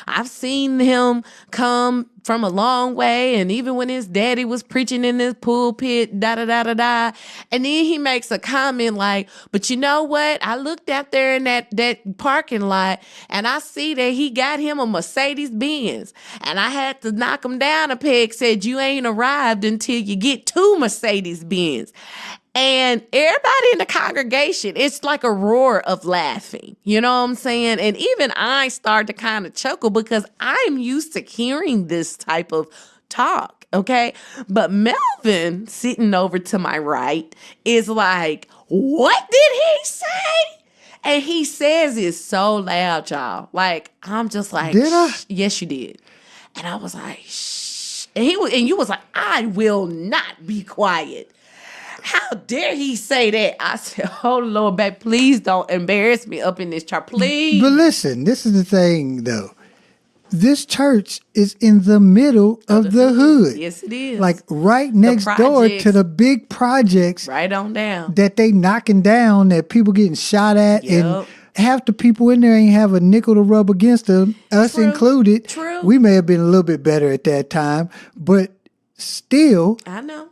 S1: I've seen him come from a long way. And even when his daddy was preaching in this pulpit, da-da-da-da-da. And then he makes a comment like, but you know what? I looked out there in that parking lot and I see that he got him a Mercedes Benz. And I had to knock him down a peg, said, you ain't arrived until you get 2 Mercedes Benz. And everybody in the congregation, it's like a roar of laughing. You know what I'm saying? And even I start to kind of chuckle because I'm used to hearing this type of talk. Okay. But Melvin sitting over to my right is like, what did he say? And he says it so loud, y'all. Like, I'm just like,
S2: Did I?
S1: Yes, you did. And I was like, shh. And you was like, I will not be quiet. How dare he say that? I said, oh Lord, babe, please don't embarrass me up in this church. Please.
S2: But listen, this is the thing though. This church is in the middle of the hood.
S1: Yes, it is.
S2: Like right next door to the big projects.
S1: Right on down.
S2: That they knocking down, that people getting shot at.
S1: Yep.
S2: And half the people in there ain't have a nickel to rub against them, us included.
S1: True.
S2: We may have been a little bit better at that time, but still.
S1: I know.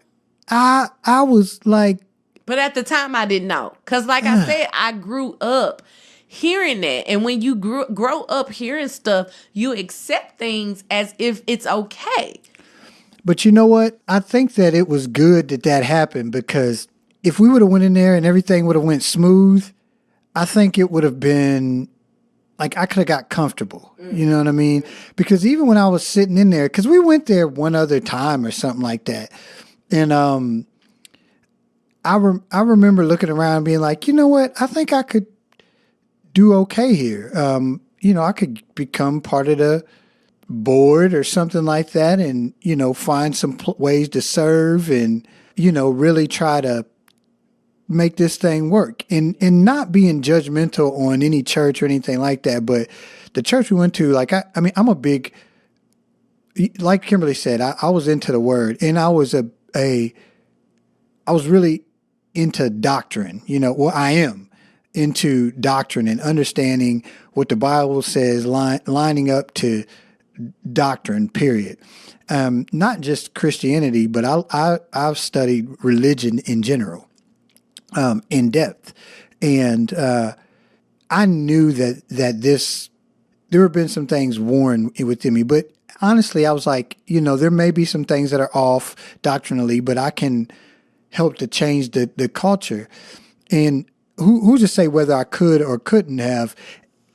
S2: I was like.
S1: But at the time, I didn't know. Because like I said, I grew up hearing that. And when you grow up hearing stuff, you accept things as if it's okay.
S2: But you know what? I think that it was good that happened, because if we would have went in there and everything would have went smooth, I think it would have been like I could have got comfortable. You know what I mean? Because even when I was sitting in there, because we went there one other time or something like that. And I remember looking around and being like, you know what? I think I could do okay here. I could become part of the board or something like that, and, find some ways to serve and, really try to make this thing work, and not being judgmental on any church or anything like that. But the church we went to, like, I'm a big, like Kimberly said, I was into the word, and I was I was really into doctrine, I am into doctrine and understanding what the Bible says, lining up to doctrine, period. Not just Christianity, but I've studied religion in general, in depth. And I knew that there have been some things worn within me, but honestly, I was like, there may be some things that are off doctrinally, but I can help to change the culture. And who's to say whether I could or couldn't have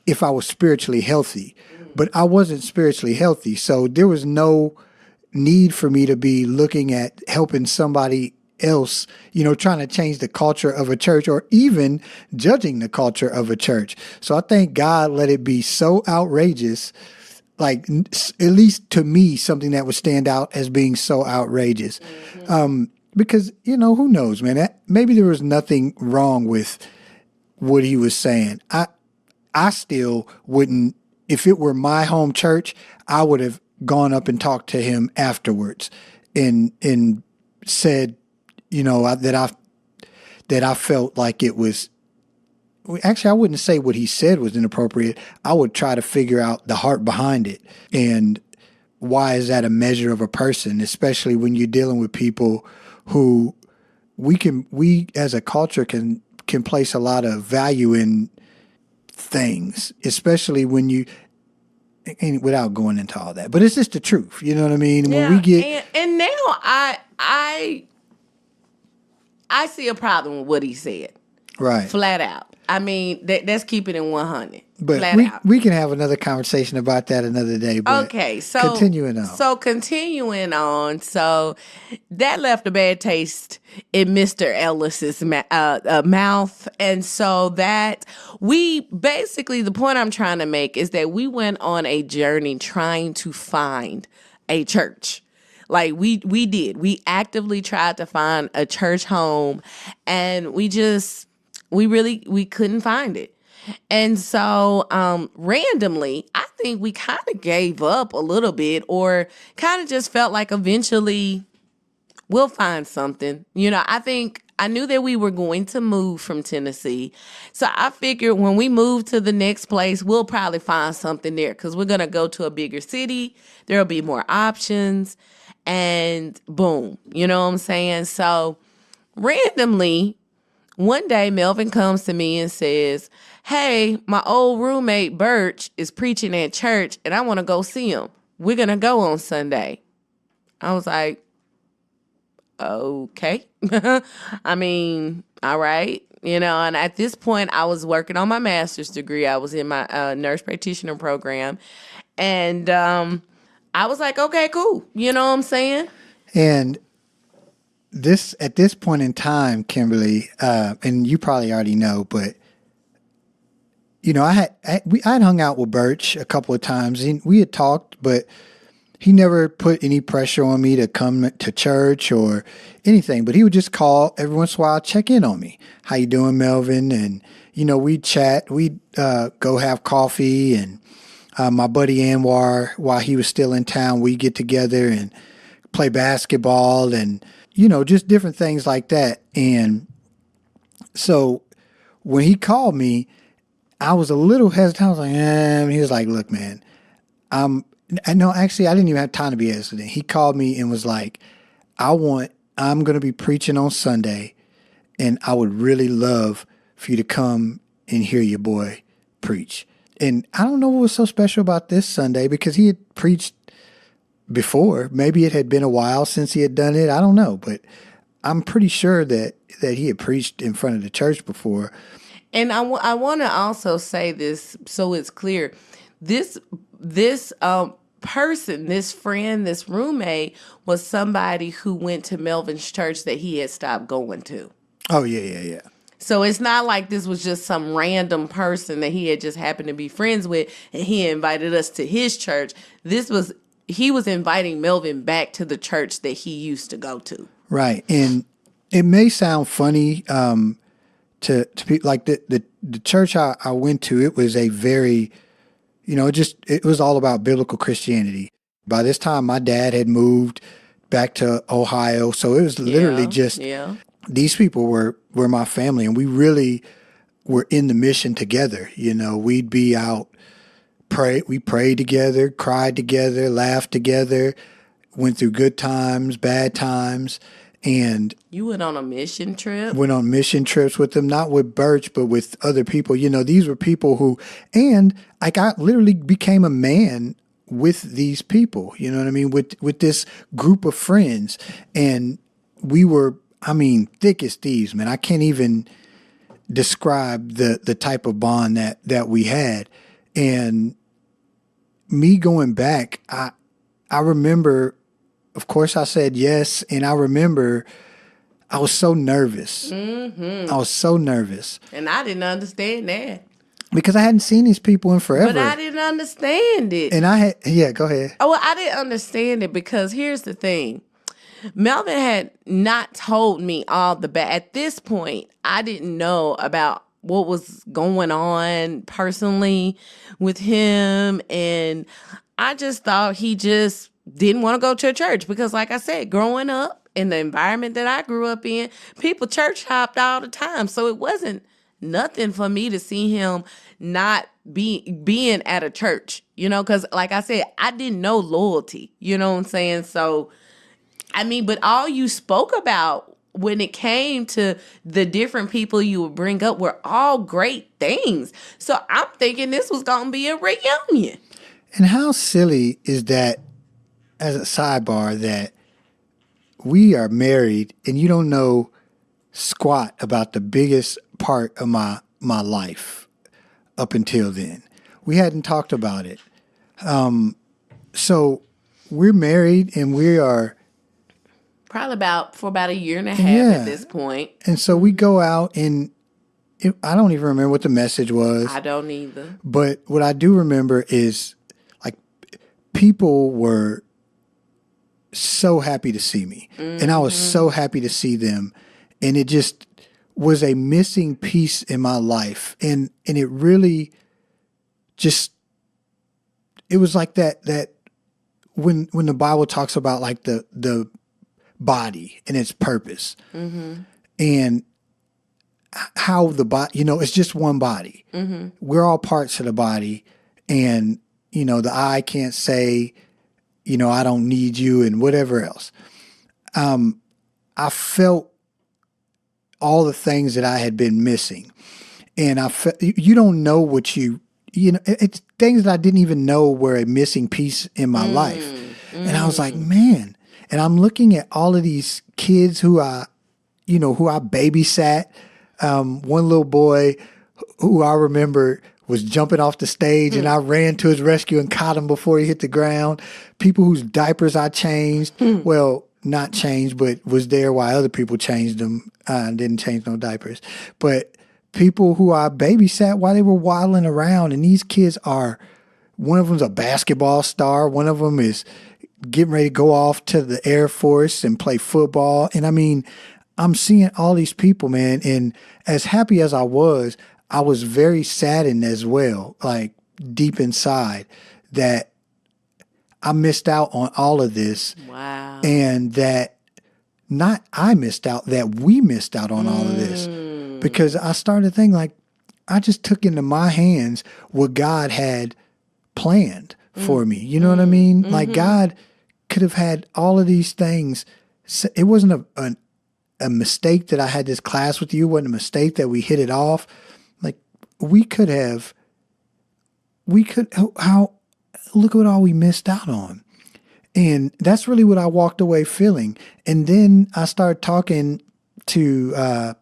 S2: if I was spiritually healthy? But I wasn't spiritually healthy, so there was no need for me to be looking at helping somebody else, trying to change the culture of a church or even judging the culture of a church. So I thank God let it be so outrageous, like at least to me, something that would stand out as being so outrageous. Because, who knows, man, maybe there was nothing wrong with what he was saying. I still wouldn't, if it were my home church, I would have gone up and talked to him afterwards and said, that I felt like it was, actually, I wouldn't say what he said was inappropriate. I would try to figure out the heart behind it. And why is that a measure of a person, especially when you're dealing with people who we as a culture can place a lot of value in things, especially when you, and without going into all that, but it's just the truth. You know what I mean?
S1: Yeah,
S2: when we get,
S1: and now I see a problem with what he said.
S2: right.
S1: Flat out. I mean, let's keep it in 100.
S2: But
S1: flat out.
S2: We can have another conversation about that another day. But
S1: okay, so
S2: continuing on.
S1: So that left a bad taste in Mr. Ellis's mouth, and so that we basically, the point I'm trying to make is that we went on a journey trying to find a church. Like we did. We actively tried to find a church home, and we couldn't find it. And so randomly, I think we kind of gave up a little bit, or kind of just felt like eventually we'll find something. I knew that we were going to move from Tennessee. So I figured when we move to the next place, we'll probably find something there, because we're going to go to a bigger city. There'll be more options, and boom, you know what I'm saying? So randomly, one day, Melvin comes to me and says, hey, my old roommate, Birch, is preaching at church, and I want to go see him. We're going to go on Sunday. I was like, okay. I mean, all right. And at this point, I was working on my master's degree. I was in my nurse practitioner program. And I was like, okay, cool. You know what I'm saying?
S2: And this at this point in time, Kimberly, and you probably already know, but I'd hung out with Birch a couple of times, and we had talked, but he never put any pressure on me to come to church or anything. But he would just call every once in a while, check in on me. How you doing, Melvin? And we'd chat, we'd go have coffee, and my buddy Anwar, while he was still in town, we'd get together and play basketball and just different things like that. And so when he called me, I was a little hesitant. I was like, and he was like, look, man, actually, I didn't even have time to be hesitant. He called me and was like, I'm going to be preaching on Sunday, and I would really love for you to come and hear your boy preach. And I don't know what was so special about this Sunday, because he had preached before. Maybe it had been a while since he had done it. I don't know, but I'm pretty sure that he had preached in front of the church before.
S1: And I want to also say this so it's clear. This person, this friend, this roommate was somebody who went to Melvin's church that he had stopped going to.
S2: Oh, yeah.
S1: So it's not like this was just some random person that he had just happened to be friends with and he invited us to his church. He was inviting Melvin back to the church that he used to go to. Right.
S2: And it may sound funny to people, like the church I went to, it was a very, it was all about biblical Christianity. By this time, my dad had moved back to Ohio. So it was literally these people were my family, and we really were in the mission together. We'd be out, we prayed together, cried together, laughed together, went through good times, bad times. And
S1: you went on a mission trip?
S2: Went on mission trips with them, not with Birch, but with other people. These were people who, and I literally became a man with these people, you know what I mean? With this group of friends. And we were, thick as thieves, man. I can't even describe the type of bond that we had. And me going back, I remember, of course, I said yes, and I remember I was so nervous.
S1: Mm-hmm.
S2: I was so nervous.
S1: And I didn't understand that.
S2: Because I hadn't seen these people in forever.
S1: But I didn't understand it.
S2: And go ahead.
S1: Oh, well, I didn't understand it because here's the thing. Melvin had not told me at this point, I didn't know about what was going on personally with him. And I just thought he just didn't want to go to a church because, like I said, growing up in the environment that I grew up in, people church hopped all the time. So it wasn't nothing for me to see him not being at a church, because like I said, I didn't know loyalty, you know what I'm saying? So, but all you spoke about when it came to the different people you would bring up were all great things. So I'm thinking this was going to be a reunion.
S2: And how silly is that, as a sidebar, that we are married and you don't know squat about the biggest part of my life up until then. We hadn't talked about it. So we're married and we are
S1: probably for about a year and a half at this point.
S2: And so we go out and I don't even remember what the message was.
S1: I don't either.
S2: But what I do remember is like people were so happy to see me. Mm-hmm. And I was so happy to see them. And it just was a missing piece in my life. And it really just, it was like that when the Bible talks about like the body and its purpose, mm-hmm. and how the body, it's just one body. Mm-hmm. We're all parts of the body. And, the eye can't say, I don't need you and whatever else. I felt all the things that I had been missing. And I felt, you don't know what it's things that I didn't even know were a missing piece in my life. And I was like, man, and I'm looking at all of these kids who I babysat. One little boy who I remember was jumping off the stage and I ran to his rescue and caught him before he hit the ground. People whose diapers I changed. Well, not changed, but was there while other people changed them and didn't change no diapers. But people who I babysat while they were waddling around, and these kids are, one of them's a basketball star, one of them is getting ready to go off to the Air Force and play football. And I mean, I'm seeing all these people, man, and as happy as I was very saddened as well, like deep inside, that I missed out on all of this.
S1: Wow.
S2: And that not I missed out, that we missed out on all of this. Because I started to think, like, I just took into my hands what God had planned for me. You know what I mean? Like, God could have had all of these things. It wasn't a mistake that I had this class with you. It wasn't a mistake that we hit it off. Like, look at what all we missed out on. And that's really what I walked away feeling. And then I started talking to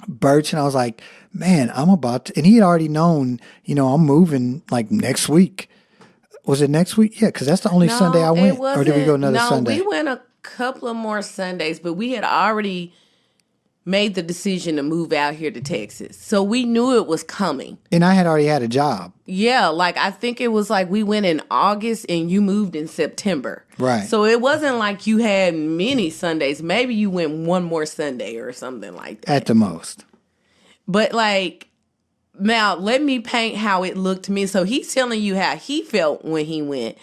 S2: Birch, and I was like, man, I'm about to, and he had already known, I'm moving like next week. Was it next week? Yeah, because that's the only Sunday I went. Or did we go another Sunday?
S1: No, we went a couple of more Sundays, but we had already made the decision to move out here to Texas. So we knew it was coming.
S2: And I had already had a job.
S1: Yeah, like I think it was like we went in August and you moved in September.
S2: Right.
S1: So it wasn't like you had many Sundays. Maybe you went one more Sunday or something like that.
S2: At the most.
S1: But like, now let me paint how it looked to me. So he's telling you how he felt when he went.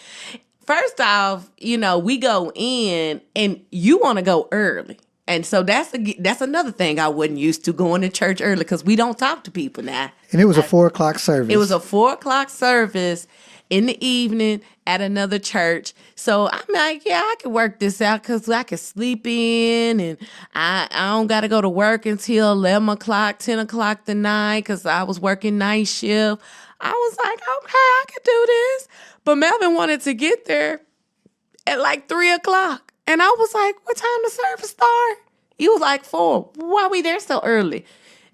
S1: First off, we go in and you want to go early. And so that's another thing I wasn't used to, going to church early, because we don't talk to people now.
S2: And it was a 4:00 service.
S1: It was a 4:00 service in the evening at another church. So I'm like, yeah, I can work this out because I can sleep in, and I don't got to go to work until 11 o'clock, 10 o'clock the night, because I was working night shift. I was like, okay, I can do this. But Melvin wanted to get there at like 3 o'clock. And I was like, what time the service start? He was like 4. Why we there so early?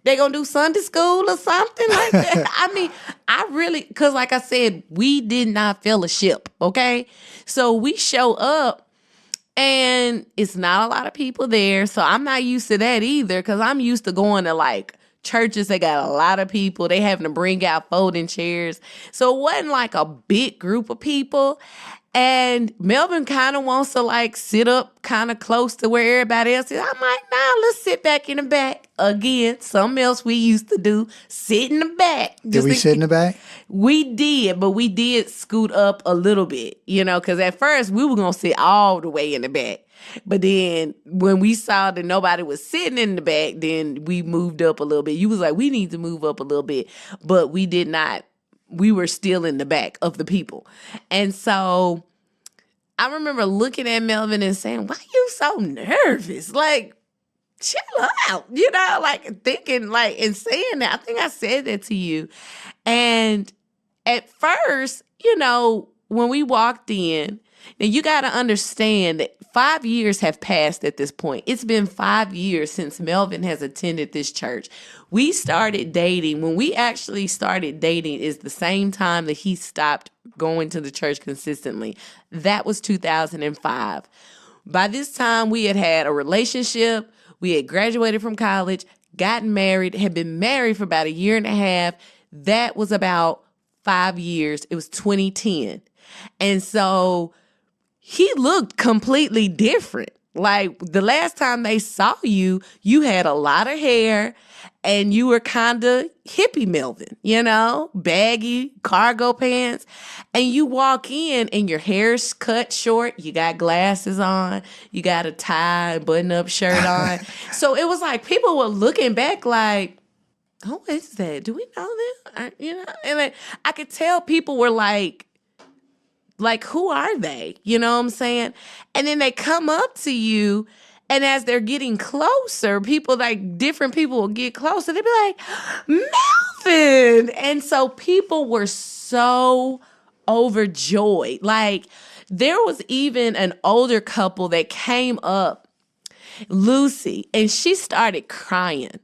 S1: They gonna do Sunday school or something like that? I mean, I really, because like I said, we did not fellowship, okay? So we show up and it's not a lot of people there. So I'm not used to that either, because I'm used to going to like churches that got a lot of people. They having to bring out folding chairs. So it wasn't like a big group of people. And Melvin kind of wants to like sit up kind of close to where everybody else is. I'm like, nah, let's sit back in the back. Again, something else we used to do, sit in the back.
S2: Did we sit in the back?
S1: We did, but we did scoot up a little bit, because at first we were going to sit all the way in the back. But then when we saw that nobody was sitting in the back, then we moved up a little bit. You was like, we need to move up a little bit, but we did not. We were still in the back of the people. And so I remember looking at Melvin and saying, why you so nervous? Like, chill out, like thinking like, and saying that. I think I said that to you. And at first, when we walked in, now you got to understand that 5 years have passed at this point. It's been 5 years since Melvin has attended this church. We started dating. When we actually started dating is the same time that he stopped going to the church consistently. That was 2005. By this time, we had a relationship. We had graduated from college, gotten married, had been married for about 1.5 years. That was about 5 years. It was 2010. And so he looked completely different. Like the last time they saw you, you had a lot of hair and you were kind of hippie Melvin, baggy cargo pants. And you walk in and your hair's cut short. You got glasses on. You got a tie, button-up shirt on. So it was like people were looking back like, who is that? Do we know them? And I could tell people were like, who are they? You know what I'm saying? And then they come up to you, and as they're getting closer, different people will get closer. They'll be like, Melvin! And so people were so overjoyed. Like, there was even an older couple that came up, Lucy, and she started crying.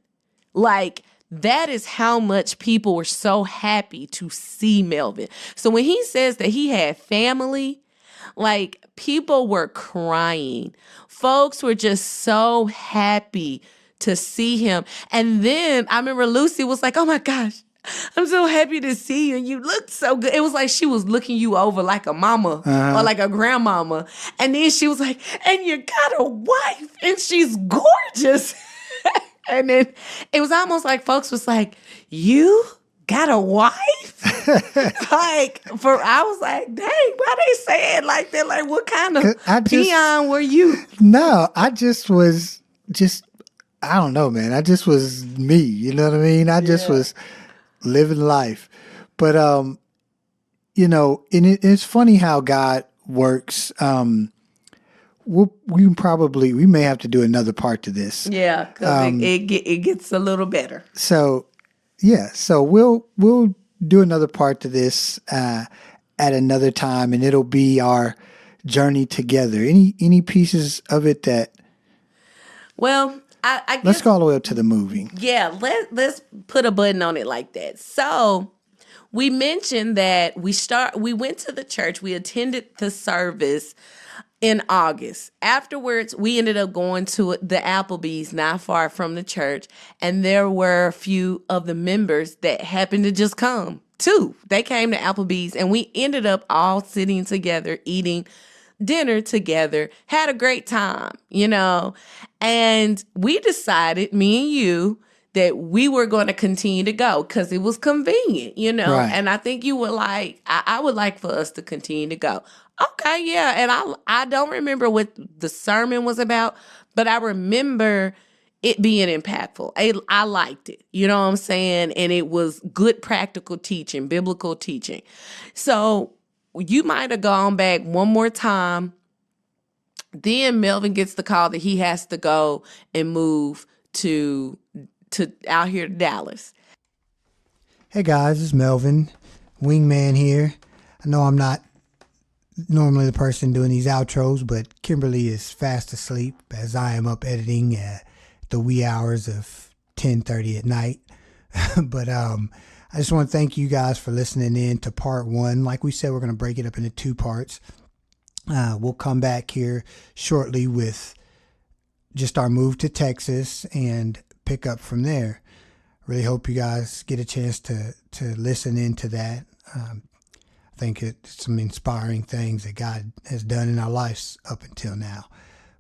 S1: Like, that is how much people were so happy to see Melvin. So when he says that he had family, like
S3: people were crying. Folks were just so happy to see him. And then I remember Lucy was like, oh my gosh, I'm so happy to see you. And you looked so good. It was like she was looking you over like a mama or like a grandmama. And then she was like, and you got a wife and she's gorgeous. And then it was almost like folks was like, you got a wife? I was like, dang, why they say it like that? Like, what kind of peon were you?
S2: No, I just was I don't know, man. I just was me. You know what I mean? I just was living life. But, you know, and it's funny how God works. We may have to do another part to this.
S3: Yeah, because it gets a little better.
S2: So, yeah. So we'll do another part to this at another time, and it'll be our journey together. Any pieces of it that?
S3: Well, I guess,
S2: let's go all the way up to the moving.
S3: Yeah, let's put a button on it like that. So we mentioned that we went to the church, we attended the service in August. Afterwards, we ended up going to the Applebee's not far from the church, and there were a few of the members that happened to just come too. They came to Applebee's, and we ended up all sitting together, eating dinner together, had a great time, you know, and we decided, me and you, that we were going to continue to go because it was convenient, you know,
S2: Right.
S3: And I think you were like, I would like for us to continue to go. Okay, yeah, and I don't remember what the sermon was about, but I remember it being impactful. I liked it, you know what I'm saying? And it was good practical teaching, biblical teaching. So you might have gone back one more time. Then Melvin gets the call that he has to go and move to out here to Dallas.
S2: Hey guys, it's Melvin, Wingman here. I know I'm not normally the person doing these outros, but Kimberly is fast asleep as I am up editing at the wee hours of 10:30 at night. But I just want to thank you guys for listening in to part one. Like we said, we're going to break it up into two parts. We'll come back here shortly with just our move to Texas and pick up from there. Really hope you guys get a chance to listen into that. I think it's some inspiring things that God has done in our lives up until now.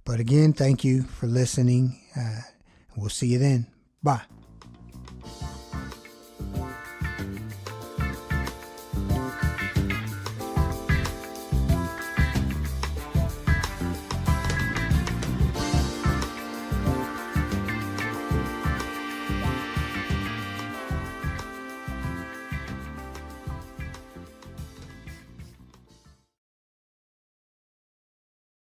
S2: But again, thank you for listening. We'll see you then. Bye.